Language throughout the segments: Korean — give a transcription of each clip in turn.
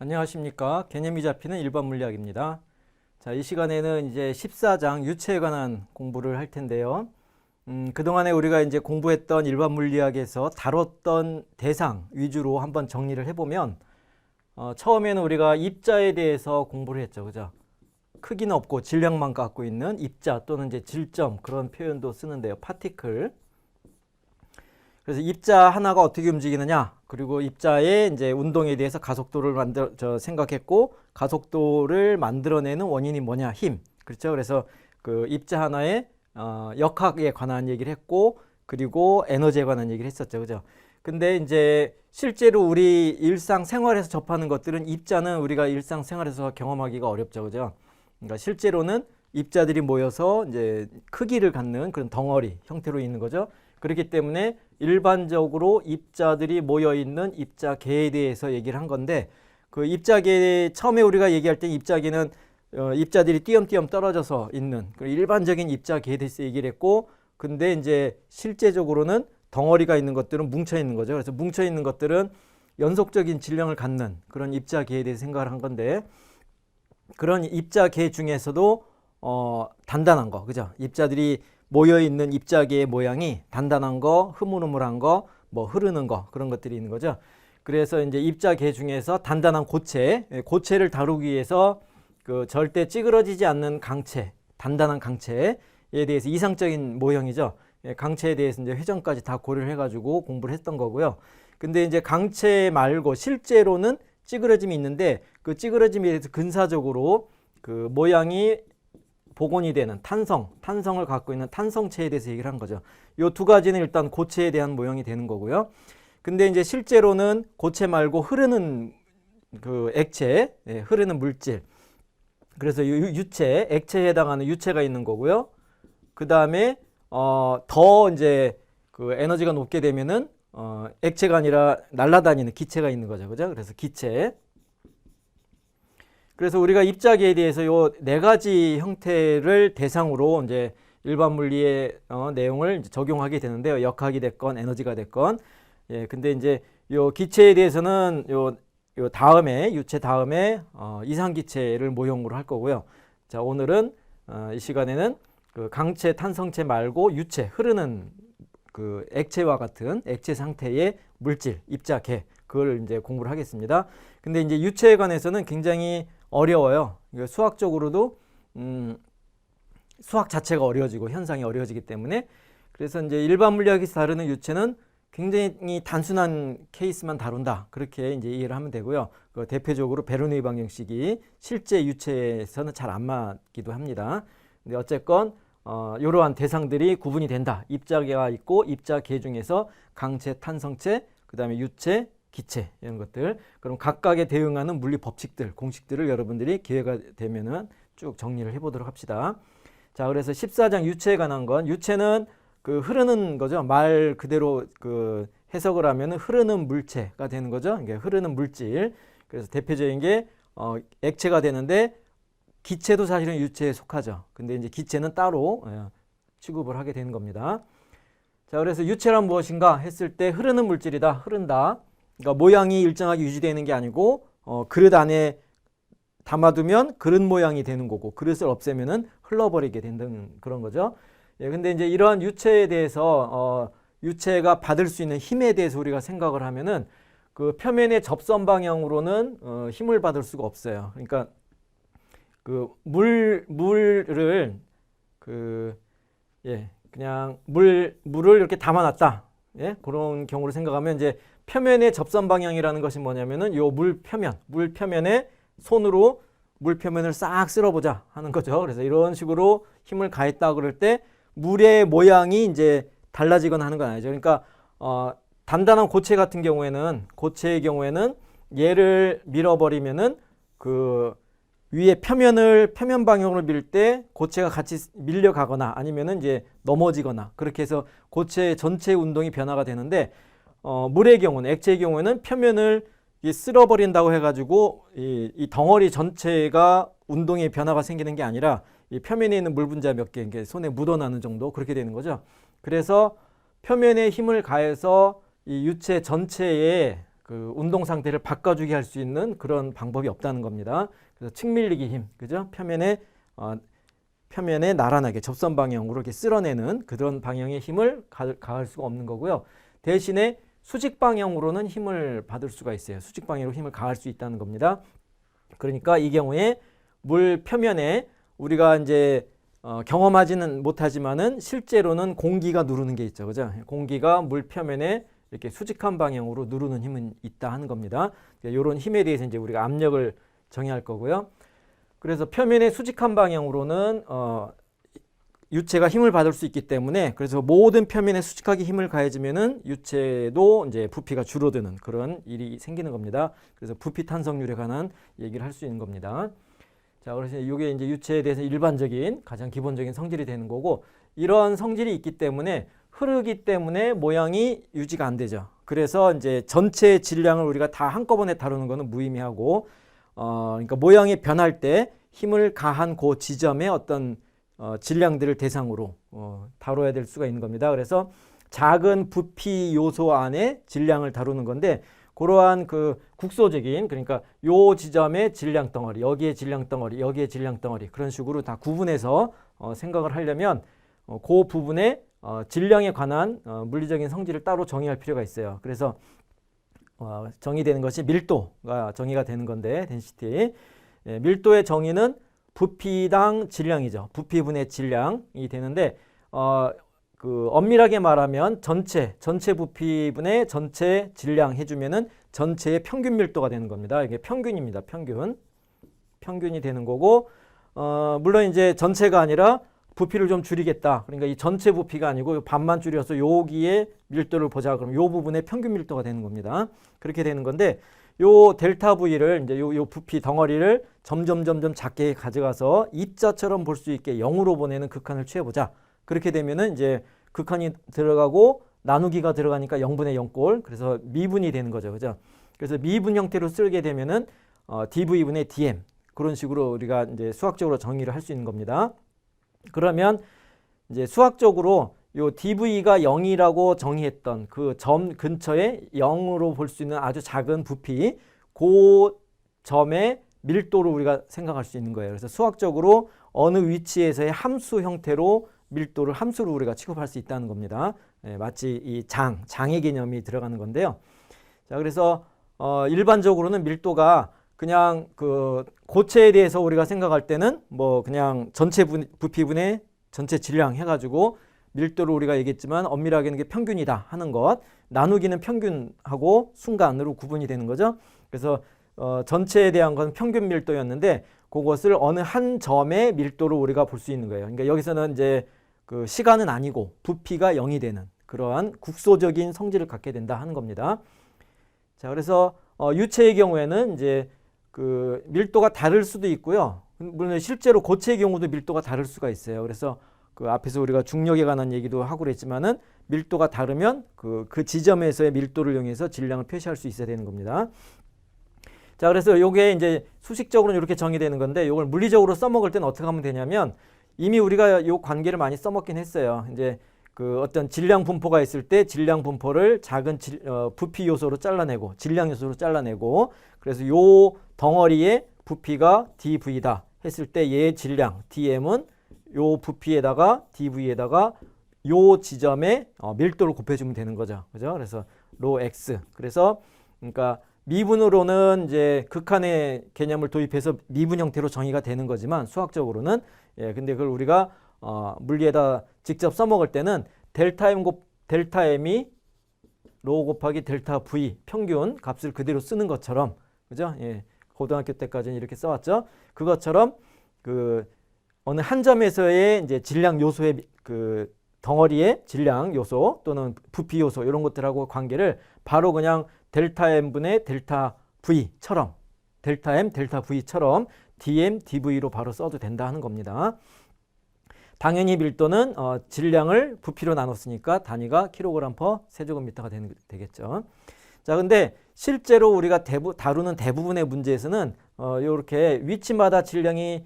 안녕하십니까. 개념이 잡히는 일반 물리학입니다. 자, 이 시간에는 이제 14장 유체에 관한 공부를 할 텐데요. 그동안에 우리가 이제 공부했던 일반 물리학에서 다뤘던 대상 위주로 한번 정리를 해보면, 처음에는 우리가 입자에 대해서 공부를 했죠. 그죠? 크기는 없고 질량만 갖고 있는 입자 또는 이제 질점, 그런 표현도 쓰는데요. 파티클. 그래서 입자 하나가 어떻게 움직이느냐, 그리고 입자의 이제 운동에 대해서 가속도를 생각했고, 가속도를 만들어내는 원인이 뭐냐, 힘. 그렇죠. 그래서 그 입자 하나의 역학에 관한 얘기를 했고, 그리고 에너지에 관한 얘기를 했었죠. 그죠. 근데 이제 실제로 우리 일상생활에서 접하는 것들은 입자는 우리가 일상생활에서 경험하기가 어렵죠. 그죠. 그러니까 실제로는 입자들이 모여서 이제 크기를 갖는 그런 덩어리 형태로 있는 거죠. 그렇기 때문에 일반적으로 입자들이 모여있는 입자계에 대해서 얘기를 한 건데, 그 입자계, 처음에 우리가 얘기할 때 입자계는 입자들이 띄엄띄엄 떨어져서 있는 일반적인 입자계에 대해서 얘기를 했고, 근데 이제 실제적으로는 덩어리가 있는 것들은 뭉쳐 있는 거죠. 그래서 뭉쳐 있는 것들은 연속적인 질량을 갖는 그런 입자계에 대해서 생각을 한 건데, 그런 입자계 중에서도 단단한 거, 그죠? 입자들이 모여있는 입자계의 모양이 단단한 거, 흐물흐물한 거, 뭐 흐르는 거, 그런 것들이 있는 거죠. 그래서 이제 입자계 중에서 단단한 고체를 다루기 위해서 그 절대 찌그러지지 않는 강체, 단단한 강체에 대해서 이상적인 모형이죠. 강체에 대해서 이제 회전까지 다 고려를 해가지고 공부를 했던 거고요. 근데 이제 강체 말고 실제로는 찌그러짐이 있는데, 그 찌그러짐에 대해서 근사적으로 그 모양이 복원이 되는 탄성을 갖고 있는 탄성체에 대해서 얘기를 한 거죠. 이 두 가지는 일단 고체에 대한 모형이 되는 거고요. 근데 이제 실제로는 고체 말고 흐르는 그 액체, 흐르는 물질. 그래서 유체, 액체에 해당하는 유체가 있는 거고요. 그 다음에 더 이제 그 에너지가 높게 되면은 액체가 아니라 날아다니는 기체가 있는 거죠. 그죠? 그래서 기체. 그래서 우리가 입자계에 대해서 요 네 가지 형태를 대상으로 이제 일반 물리의 내용을 이제 적용하게 되는데요. 역학이 됐건 에너지가 됐건. 예, 근데 이제 요 기체에 대해서는 요 다음에 유체 다음에 이상기체를 모형으로 할 거고요. 자, 오늘은 이 시간에는 그 강체, 탄성체 말고 유체, 흐르는 그 액체와 같은 액체 상태의 물질, 입자계, 그걸 이제 공부를 하겠습니다. 근데 이제 유체에 관해서는 굉장히 어려워요. 수학적으로도 수학 자체가 어려워지고 현상이 어려워지기 때문에, 그래서 이제 일반 물리학에서 다루는 유체는 굉장히 단순한 케이스만 다룬다, 그렇게 이제 이해를 하면 되고요. 그 대표적으로 베르누이 방정식이 실제 유체에서는 잘 안 맞기도 합니다. 근데 어쨌건 이러한 대상들이 구분이 된다. 입자계가 있고 입자계 중에서 강체, 탄성체, 그 다음에 유체, 기체, 이런 것들. 그럼 각각에 대응하는 물리 법칙들, 공식들을 여러분들이 기회가 되면은 쭉 정리를 해보도록 합시다. 자, 그래서 14장 유체에 관한 건, 유체는 그 흐르는 거죠. 말 그대로 그 해석을 하면은 흐르는 물체가 되는 거죠. 이게 흐르는 물질. 그래서 대표적인 게 액체가 되는데, 기체도 사실은 유체에 속하죠. 근데 이제 기체는 따로 취급을 하게 되는 겁니다. 자, 그래서 유체란 무엇인가 했을 때 흐르는 물질이다, 흐른다. 그러니까 모양이 일정하게 유지되는 게 아니고 그릇 안에 담아두면 그릇 모양이 되는 거고, 그릇을 없애면은 흘러버리게 된다는 그런 거죠. 예, 근데 이제 이러한 유체에 대해서 유체가 받을 수 있는 힘에 대해서 우리가 생각을 하면은, 그 표면의 접선 방향으로는 힘을 받을 수가 없어요. 그러니까 그 물을 그냥 물을 이렇게 담아놨다. 예, 그런 경우를 생각하면 이제 표면의 접선 방향이라는 것이 뭐냐면은 요 물 표면에 손으로 물 표면을 싹 쓸어보자 하는 거죠. 그래서 이런 식으로 힘을 가했다 그럴 때 물의 모양이 이제 달라지거나 하는 건 아니죠. 그러니까 단단한 고체의 경우에는 얘를 밀어버리면은 그 위에 표면 방향으로 밀 때 고체가 같이 밀려가거나 아니면은 이제 넘어지거나, 그렇게 해서 고체 전체 운동이 변화가 되는데, 물의 경우는, 액체의 경우에는 표면을 쓸어버린다고 해가지고 이 덩어리 전체가 운동의 변화가 생기는 게 아니라 이 표면에 있는 물 분자 몇 개, 손에 묻어나는 정도, 그렇게 되는 거죠. 그래서 표면에 힘을 가해서 이 유체 전체에 그 운동 상태를 바꿔주게 할 수 있는 그런 방법이 없다는 겁니다. 그래서 측밀리기 힘, 그죠? 표면에 나란하게 접선 방향으로 이렇게 쓸어내는 그런 방향의 힘을 가할 수가 없는 거고요. 대신에 수직 방향으로는 힘을 받을 수가 있어요. 수직 방향으로 힘을 가할 수 있다는 겁니다. 그러니까 이 경우에 물 표면에 우리가 이제 경험하지는 못하지만은 실제로는 공기가 누르는 게 있죠, 그죠? 공기가 물 표면에 이렇게 수직한 방향으로 누르는 힘은 있다 하는 겁니다. 이런 힘에 대해서 이제 우리가 압력을 정의할 거고요. 그래서 표면의 수직한 방향으로는 유체가 힘을 받을 수 있기 때문에 그래서 모든 표면에 수직하게 힘을 가해주면은 유체도 이제 부피가 줄어드는 그런 일이 생기는 겁니다. 그래서 부피 탄성률에 관한 얘기를 할 수 있는 겁니다. 자, 그래서 이게 이제 유체에 대해서 일반적인 가장 기본적인 성질이 되는 거고 이런 성질이 있기 때문에 흐르기 때문에 모양이 유지가 안 되죠. 그래서 이제 전체 질량을 우리가 다 한꺼번에 다루는 것은 무의미하고 그러니까 모양이 변할 때 힘을 가한 그 지점에 어떤 질량들을 대상으로 다뤄야 될 수가 있는 겁니다. 그래서 작은 부피 요소 안에 질량을 다루는 건데 그러한 그 국소적인 그러니까 요 지점의 질량 덩어리, 여기에 질량 덩어리, 여기에 질량 덩어리 그런 식으로 다 구분해서 생각을 하려면 그 부분에 질량에 관한 물리적인 성질을 따로 정의할 필요가 있어요. 그래서 정의되는 것이 밀도가 정의가 되는 건데 density. 밀도의 정의는 부피당 질량이죠. 부피분의 질량이 되는데 그 엄밀하게 말하면 전체 부피분의 전체 질량 해주면은 전체의 평균 밀도가 되는 겁니다. 이게 평균입니다. 평균이 되는 거고 물론 이제 전체가 아니라 부피를 좀 줄이겠다. 그러니까 이 전체 부피가 아니고 반만 줄여서 여기에 밀도를 보자. 그럼 요 부분의 평균 밀도가 되는 겁니다. 그렇게 되는 건데 요 델타 V를 이제 요 부피 덩어리를 점점 작게 가져가서 입자처럼 볼 수 있게 0으로 보내는 극한을 취해보자. 그렇게 되면은 이제 극한이 들어가고 나누기가 들어가니까 0분의 0꼴. 그래서 미분이 되는 거죠. 그죠? 그래서 미분 형태로 쓰게 되면은 dV분의 dm. 그런 식으로 우리가 이제 수학적으로 정의를 할 수 있는 겁니다. 그러면 이제 수학적으로 요 dV가 0이라고 정의했던 그 점 근처에 0으로 볼 수 있는 아주 작은 부피, 그 점의 밀도를 우리가 생각할 수 있는 거예요. 그래서 수학적으로 어느 위치에서의 함수 형태로 밀도를 함수로 우리가 취급할 수 있다는 겁니다. 마치 이 장의 개념이 들어가는 건데요. 자, 그래서 일반적으로는 밀도가 그냥 그 고체에 대해서 우리가 생각할 때는 뭐 그냥 전체 부피분의 전체 질량 해가지고 밀도를 우리가 얘기했지만 엄밀하게는 게 평균이다 하는 것, 나누기는 평균하고 순간으로 구분이 되는 거죠. 그래서 전체에 대한 건 평균 밀도였는데 그것을 어느 한 점의 밀도로 우리가 볼 수 있는 거예요. 그러니까 여기서는 이제 그 시간은 아니고 부피가 0이 되는 그러한 국소적인 성질을 갖게 된다 하는 겁니다. 자, 그래서 유체의 경우에는 이제 그 밀도가 다를 수도 있고요. 물론 실제로 고체의 경우도 밀도가 다를 수가 있어요. 그래서 그 앞에서 우리가 중력에 관한 얘기도 하고 그랬지만은 밀도가 다르면 그 지점에서의 밀도를 이용해서 질량을 표시할 수 있어야 되는 겁니다. 자, 그래서 요게 이제 수식적으로는 이렇게 정의되는 건데 요걸 물리적으로 써먹을 때는 어떻게 하면 되냐면 이미 우리가 요 관계를 많이 써먹긴 했어요. 이제 그 어떤 질량 분포가 있을 때 질량 분포를 작은 부피 요소로 잘라내고 질량 요소로 잘라내고 그래서 요 덩어리의 부피가 dV다 했을 때 얘의 질량 dm은 요 부피에다가 dV에다가 요 지점에 밀도를 곱해주면 되는 거죠. 그죠? 그래서 로 x. 그래서 그러니까 미분으로는 이제 극한의 개념을 도입해서 미분 형태로 정의가 되는 거지만 수학적으로는 근데 그걸 우리가 물리에다 직접 써먹을 때는 델타 m이 로 곱하기 델타 v 평균 값을 그대로 쓰는 것처럼 그죠? 고등학교 때까지는 이렇게 써왔죠. 그것처럼 그 어느 한 점에서의 이제 질량 요소의 그 덩어리의 질량 요소 또는 부피 요소 이런 것들하고 관계를 바로 그냥 델타 m분의 델타 v처럼 델타 m 델타 v처럼 dm dv로 바로 써도 된다 하는 겁니다. 당연히 밀도는 질량을 부피로 나눴으니까 단위가 킬로그램 퍼 세제곱미터가 되겠죠. 자, 근데 실제로 우리가 다루는 대부분의 문제에서는 이렇게 위치마다 질량이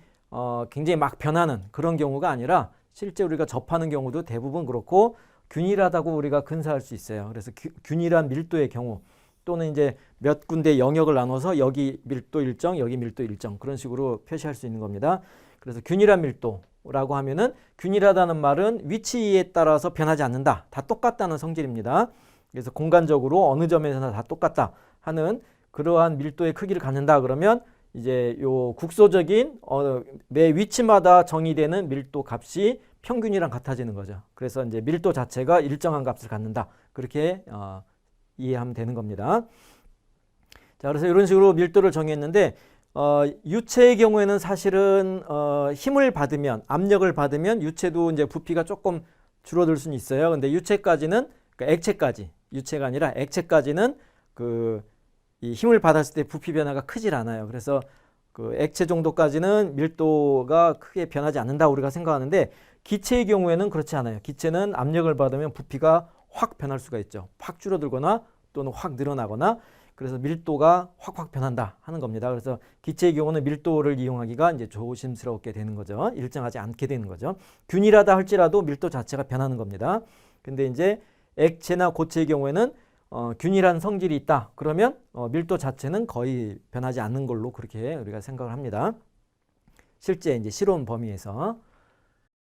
굉장히 막 변하는 그런 경우가 아니라 실제 우리가 접하는 경우도 대부분 그렇고 균일하다고 우리가 근사할 수 있어요. 그래서 균일한 밀도의 경우 또는 이제 몇 군데 영역을 나눠서 여기 밀도 일정, 여기 밀도 일정 그런 식으로 표시할 수 있는 겁니다. 그래서 균일한 밀도라고 하면은 균일하다는 말은 위치에 따라서 변하지 않는다. 다 똑같다는 성질입니다. 그래서 공간적으로 어느 점에서나 다 똑같다 하는 그러한 밀도의 크기를 갖는다 그러면 이제 요 국소적인 매 위치마다 정의되는 밀도 값이 평균이랑 같아지는 거죠. 그래서 이제 밀도 자체가 일정한 값을 갖는다. 그렇게 이해하면 되는 겁니다. 자, 그래서 이런 식으로 밀도를 정했는데 유체의 경우에는 사실은 힘을 받으면 압력을 받으면 유체도 이제 부피가 조금 줄어들 수는 있어요. 근데 유체까지는 그러니까 액체까지 유체가 아니라 액체까지는 이 힘을 받았을 때 부피 변화가 크질 않아요. 그래서 그 액체 정도까지는 밀도가 크게 변하지 않는다 우리가 생각하는데 기체의 경우에는 그렇지 않아요. 기체는 압력을 받으면 부피가 확 변할 수가 있죠. 확 줄어들거나 또는 확 늘어나거나 그래서 밀도가 확 변한다 하는 겁니다. 그래서 기체의 경우는 밀도를 이용하기가 이제 조심스럽게 되는 거죠. 일정하지 않게 되는 거죠. 균일하다 할지라도 밀도 자체가 변하는 겁니다. 근데 이제 액체나 고체의 경우에는 균일한 성질이 있다. 그러면 밀도 자체는 거의 변하지 않는 걸로 그렇게 우리가 생각을 합니다. 실제 이제 실온 범위에서.